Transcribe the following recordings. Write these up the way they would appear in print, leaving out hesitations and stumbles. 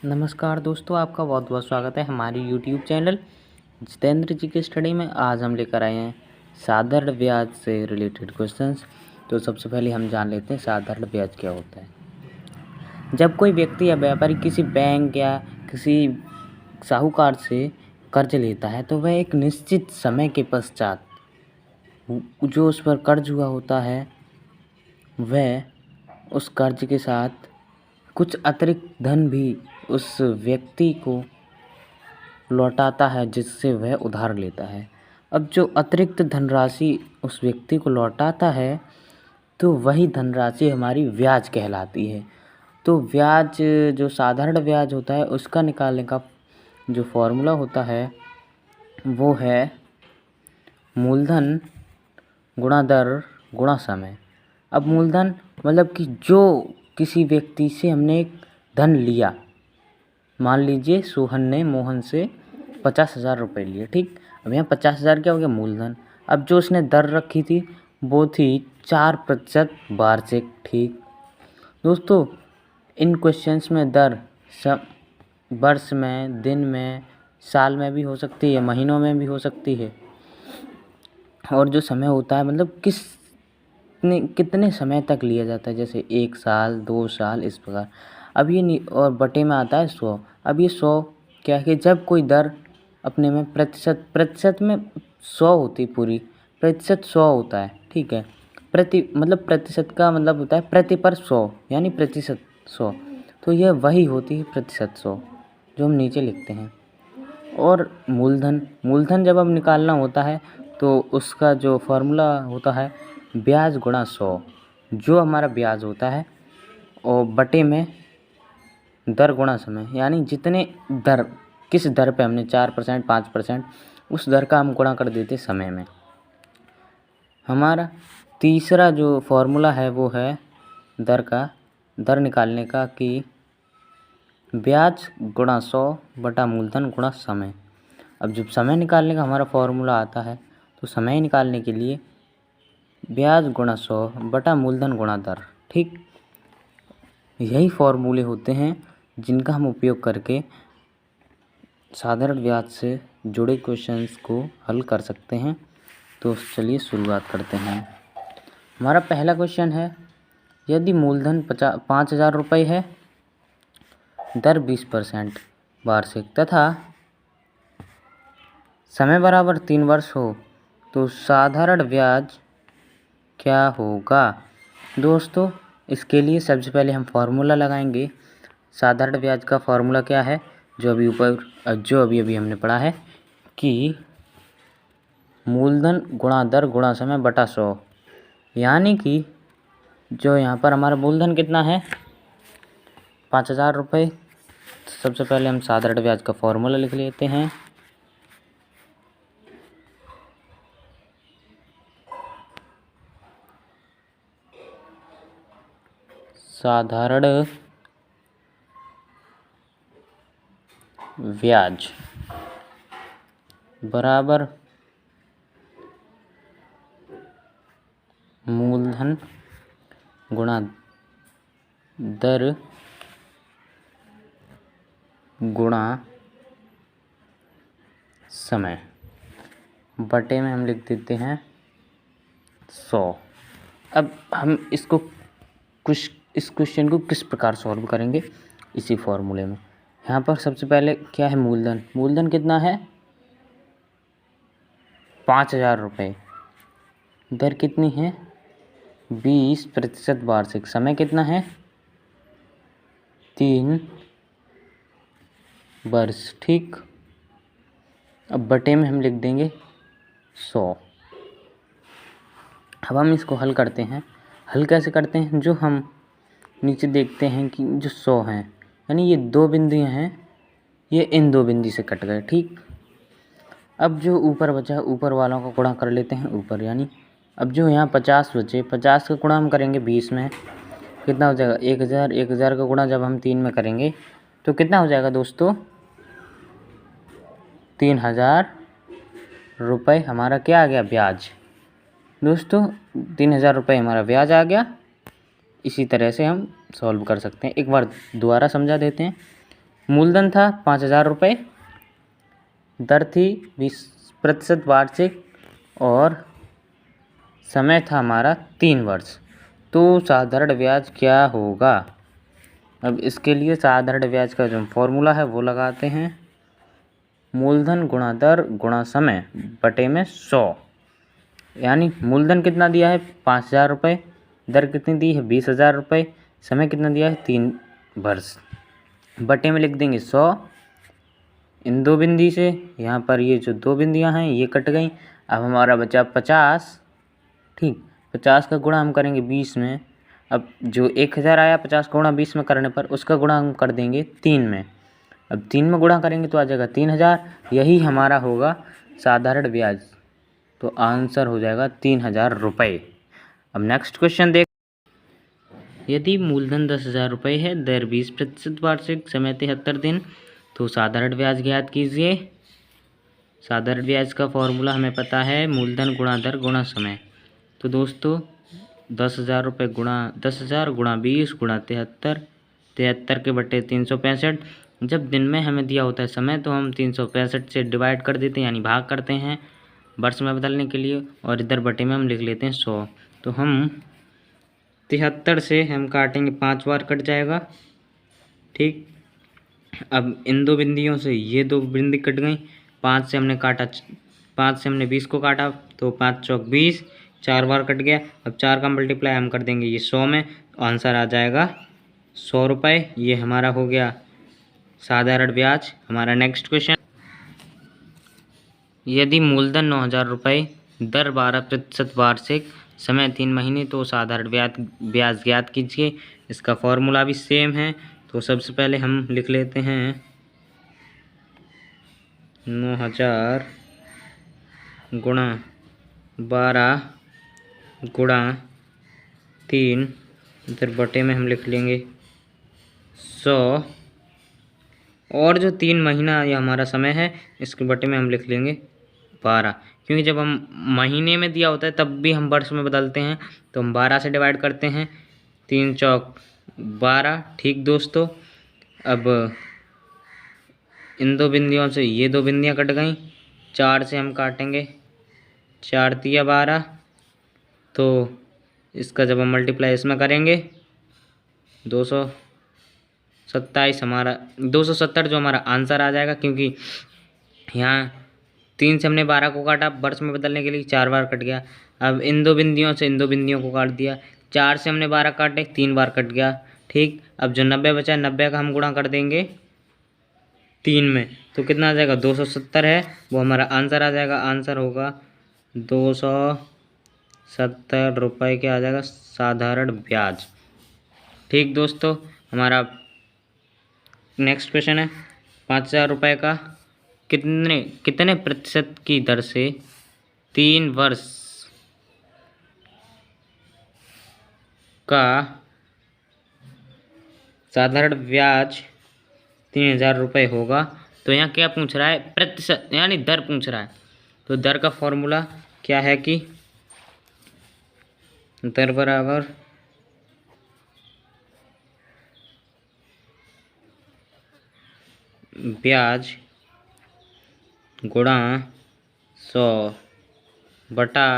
नमस्कार दोस्तों, आपका बहुत बहुत स्वागत है हमारे यूट्यूब चैनल जितेंद्र जी की स्टडी में। आज हम लेकर आए हैं साधारण ब्याज से रिलेटेड क्वेश्चंस। तो सबसे पहले हम जान लेते हैं साधारण ब्याज क्या होता है। जब कोई व्यक्ति या व्यापारी किसी बैंक या किसी साहूकार से कर्ज लेता है तो वह एक निश्चित समय के पश्चात जो उस पर कर्ज हुआ होता है वह उस कर्ज के साथ कुछ अतिरिक्त धन भी उस व्यक्ति को लौटाता है जिससे वह उधार लेता है। अब जो अतिरिक्त धनराशि उस व्यक्ति को लौटाता है तो वही धनराशि हमारी ब्याज कहलाती है। तो ब्याज जो साधारण ब्याज होता है उसका निकालने का जो फॉर्मूला होता है वो है मूलधन गुणा दर गुणा समय। अब मूलधन मतलब कि जो किसी व्यक्ति से हमने एक धन लिया, मान लीजिए सोहन ने मोहन से 50,000 रुपये लिए, ठीक। अब यहाँ 50,000 क्या हो गया? मूलधन। अब जो उसने दर रखी थी वो थी 4% वार्षिक, ठीक। दोस्तों इन क्वेश्चंस में दर वर्ष में, दिन में, साल में भी हो सकती है, महीनों में भी हो सकती है, और जो समय होता है मतलब कितने समय तक लिया जाता है, जैसे 1 साल 2 साल इस प्रकार। अब ये और बटे में आता है 100। अब ये 100 क्या है कि जब कोई दर अपने में प्रतिशत में 100 होती पूरी, प्रतिशत 100 होता है, ठीक है। मतलब प्रतिशत का मतलब होता है प्रति पर 100 यानी प्रतिशत 100, तो यह वही होती है प्रतिशत 100 जो हम नीचे लिखते हैं। और मूलधन जब हम निकालना होता है तो उसका जो फॉर्मूला होता है ब्याज गुणा 100, जो हमारा ब्याज होता है, और बटे में दर गुणा समय, यानी जितने दर किस दर पे हमने 4% 5% उस दर का हम गुणा कर देते समय में। हमारा तीसरा जो फॉर्मूला है वो है दर निकालने का कि ब्याज गुणा 100 बटा मूलधन गुणा समय। अब जब समय निकालने का हमारा फॉर्मूला आता है तो समय निकालने के लिए ब्याज गुणा 100 बटा मूलधन गुणा दर, ठीक। यही फॉर्मूले होते हैं जिनका हम उपयोग करके साधारण ब्याज से जुड़े क्वेश्चंस को हल कर सकते हैं। तो चलिए शुरुआत करते हैं। हमारा पहला क्वेश्चन है, यदि मूलधन 5,000 रुपये है, दर 20% वार्षिक तथा समय बराबर 3 वर्ष हो तो साधारण ब्याज क्या होगा? दोस्तों इसके लिए सबसे पहले हम फार्मूला लगाएंगे। साधारण ब्याज का फार्मूला क्या है? जो अभी हमने पढ़ा है कि मूलधन गुणा दर गुणा समय बटा 100, यानी कि जो यहाँ पर हमारा मूलधन कितना है 5,000 रुपये। सबसे पहले हम साधारण ब्याज का फॉर्मूला लिख लेते हैं। साधारण ब्याज बराबर मूलधन गुणा दर गुणा समय, बटे में हम लिख देते हैं 100। अब हम इस क्वेश्चन को किस प्रकार सॉल्व करेंगे? इसी फॉर्मूले में। यहाँ पर सबसे पहले क्या है? मूलधन कितना है 5,000 रुपये, दर कितनी है 20% वार्षिक, समय कितना है 3 वर्ष, ठीक। अब बटे में हम लिख देंगे 100। अब हम इसको हल करते हैं। हल कैसे करते हैं? जो हम नीचे देखते हैं कि जो 100 हैं, यानी ये 2 बिंदुएँ हैं, ये इन 2 बिंदु से कट गए, ठीक। अब जो ऊपर बचा ऊपर वालों का गुणा कर लेते हैं ऊपर, यानी अब जो यहाँ 50 बचे, 50 का गुणा हम करेंगे 20 में, कितना हो जाएगा 1,000। 1,000 का गुणा जब हम 3 में करेंगे तो कितना हो जाएगा दोस्तों 3,000 रुपये हमारा क्या आ गया? ब्याज। दोस्तों 3,000 रुपये हमारा ब्याज आ गया। इसी तरह से हम सॉल्व कर सकते हैं। एक बार दोबारा समझा देते हैं। मूलधन था 5,000 रुपये, दर थी 20% वार्षिक और समय था हमारा 3 वर्ष। तो साधारण ब्याज क्या होगा? अब इसके लिए साधारण ब्याज का जो फॉर्मूला है वो लगाते हैं, मूलधन गुणा दर गुणा समय बटे में 100। यानी मूलधन कितना दिया है 5,000 रुपये, दर कितनी दी है 20,000 रुपये, समय कितना दिया है 3 वर्ष, बटे में लिख देंगे 100। इन दो बिंदी से यहाँ पर ये जो दो बिंदियाँ हैं ये कट गई। अब हमारा बचा 50। ठीक, 50 का गुणा हम करेंगे 20 में। अब जो 1,000 आया 50 का गुणा 20 में करने पर उसका गुणा हम कर देंगे 3 में। अब 3 में गुणा करेंगे तो आ जाएगा 3,000। यही हमारा होगा साधारण ब्याज। तो आंसर हो जाएगा 3,000 रुपये। अब नेक्स्ट क्वेश्चन देख, यदि मूलधन 10,000 रुपये है, दर 20% वार्षिक, समय 73 दिन, तो साधारण ब्याज ज्ञात कीजिए। साधारण ब्याज का फॉर्मूला हमें पता है, मूलधन गुणा दर गुणा समय। तो दोस्तों 10,000 रुपये गुणा 10,000 गुणा 20 गुणा 73, 73 के बटे 365। जब दिन में हमें दिया होता है समय तो हम 365 से डिवाइड कर देते हैं, यानी भाग करते हैं वर्ष में बदलने के लिए, और इधर बटे में हम लिख लेते हैं 100। तो हम 73 से हम काटेंगे 5 बार कट जाएगा। ठीक, अब इन दो बिंदियों से ये दो बिंदी कट गई। 5 से हमने काटा, 5 से हमने 20 को काटा तो 5 चौक 20, 4 बार कट गया। अब 4 का मल्टीप्लाई हम कर देंगे ये 100 में, आंसर आ जाएगा 100 रुपये। ये हमारा हो गया साधारण ब्याज। हमारा नेक्स्ट क्वेश्चन, यदि मूलधन 9,000 रुपये, दर 12% वार्षिक, समय 3 महीने, तो साधारण ब्याज ज्ञात कीजिए। इसका फॉर्मूला भी सेम है। तो सबसे पहले हम लिख लेते हैं 9,000 गुणा 12 गुणा 3, इधर बटे में हम लिख लेंगे 100, और जो 3 महीना ये हमारा समय है इसके बटे में हम लिख लेंगे 12, क्योंकि जब हम महीने में दिया होता है तब भी हम वर्ष में बदलते हैं तो हम 12 से डिवाइड करते हैं, 3 चौक 12। ठीक दोस्तों, अब इन दो बिंदियों से ये दो बिंदियाँ कट गई। 4 से हम काटेंगे, 4 तिया 12, तो इसका जब हम मल्टीप्लाई इसमें करेंगे 227 हमारा 270 जो हमारा आंसर आ जाएगा, क्योंकि यहाँ 3 से हमने 12 को काटा वर्ष में बदलने के लिए, 4 बार कट गया। अब इन दो बिंदियों से इन दो बिंदियों को काट दिया, 4 से हमने 12 काटे, 3 बार कट गया। ठीक, अब जो 90 बचा, 90 का हम गुणा कर देंगे 3 में, तो कितना आ जाएगा 270 है, वो हमारा आंसर आ जाएगा। आंसर होगा 270 रुपये के आ जाएगा साधारण ब्याज। ठीक दोस्तों, हमारा नेक्स्ट क्वेश्चन है 5,000 रुपये का कितने प्रतिशत की दर से 3 वर्ष का साधारण ब्याज 3,000 रुपये होगा। तो यहाँ क्या पूछ रहा है, प्रतिशत यानी दर पूछ रहा है। तो दर का फॉर्मूला क्या है कि दर बराबर ब्याज गुणा 100 बटा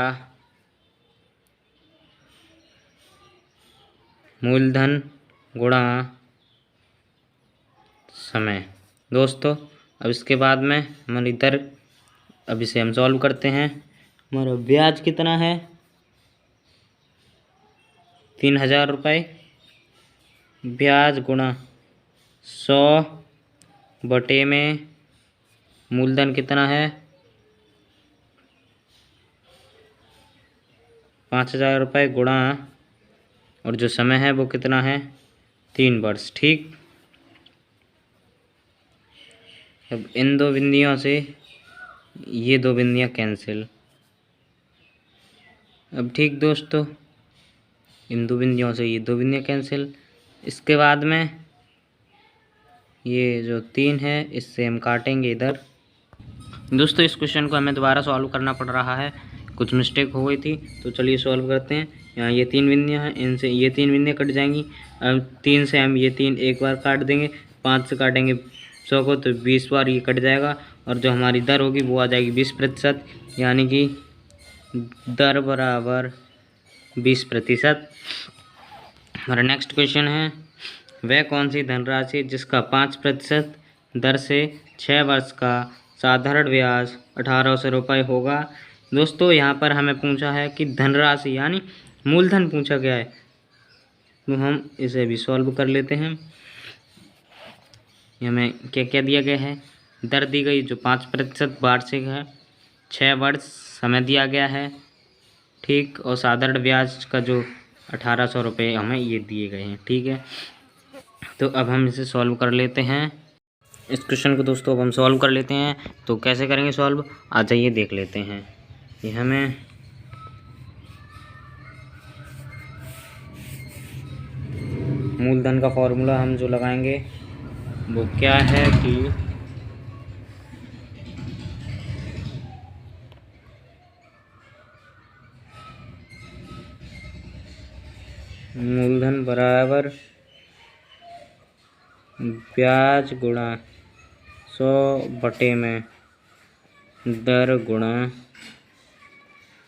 मूलधन गुणा समय। दोस्तों अब इसके बाद में हमारी दर, अब इसे हम सॉल्व करते हैं। हमारा ब्याज कितना है 3,000 रुपये, ब्याज गुणा 100 बटे में मूलधन कितना है 5,000 रुपये गुणा, और जो समय है वो कितना है 3 वर्ष। ठीक, अब इन दो बिंदियों से ये दो बिंदियाँ कैंसिल। अब ठीक दोस्तों, इन दो बिंदियों से ये दो बिंदियाँ कैंसिल। इसके बाद में ये जो 3 है इससे हम काटेंगे इधर। दोस्तों इस क्वेश्चन को हमें दोबारा सॉल्व करना पड़ रहा है, कुछ मिस्टेक हो गई थी, तो चलिए सॉल्व करते हैं। यहाँ ये 3 बिंदियाँ हैं, इनसे ये 3 बिंदियाँ कट जाएंगी। अब 3 से हम ये 3 एक बार काट देंगे, 5 से काटेंगे 100 को तो 20 बार ये कट जाएगा और जो हमारी दर होगी वो आ जाएगी 20%, यानी कि दर बराबर 20%। हमारा नेक्स्ट क्वेश्चन है, वह कौन सी धनराशि जिसका 5% दर से 6 वर्ष का साधारण ब्याज 1800 रुपये होगा। दोस्तों यहाँ पर हमें पूछा है कि धनराशि यानी मूलधन पूछा गया है, तो हम इसे भी सॉल्व कर लेते हैं। हमें क्या क्या दिया गया है, दर दी गई जो 5% वार्षिक है, 6 वर्ष समय दिया गया है, ठीक, और साधारण ब्याज का जो 1800 रुपये हमें ये दिए गए हैं। ठीक है, तो अब हम इसे सॉल्व कर लेते हैं। इस क्वेश्चन को दोस्तों अब हम सॉल्व कर लेते हैं। तो कैसे करेंगे सॉल्व, आ जाइए देख लेते हैं। ये हमें मूलधन का फॉर्मूला हम जो लगाएंगे वो क्या है कि मूलधन बराबर ब्याज गुणा 100/में दर गुणा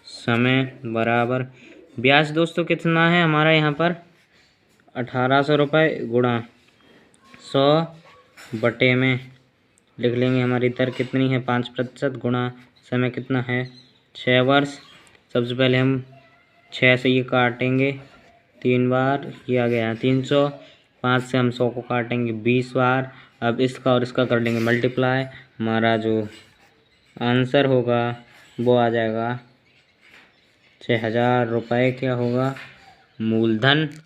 समय बराबर ब्याज दोस्तों कितना है हमारा यहाँ पर 1800 रुपये गुणा 100/में लिख लेंगे। हमारी दर कितनी है 5% गुणा समय कितना है 6 वर्ष। सबसे पहले हम 6 से ये काटेंगे 3 बार, ये आ गया 300। 5 से हम 100 को काटेंगे 20 बार। अब इसका और इसका कर लेंगे मल्टीप्लाई, हमारा जो आंसर होगा वो आ जाएगा 6000 रुपये क्या होगा मूलधन।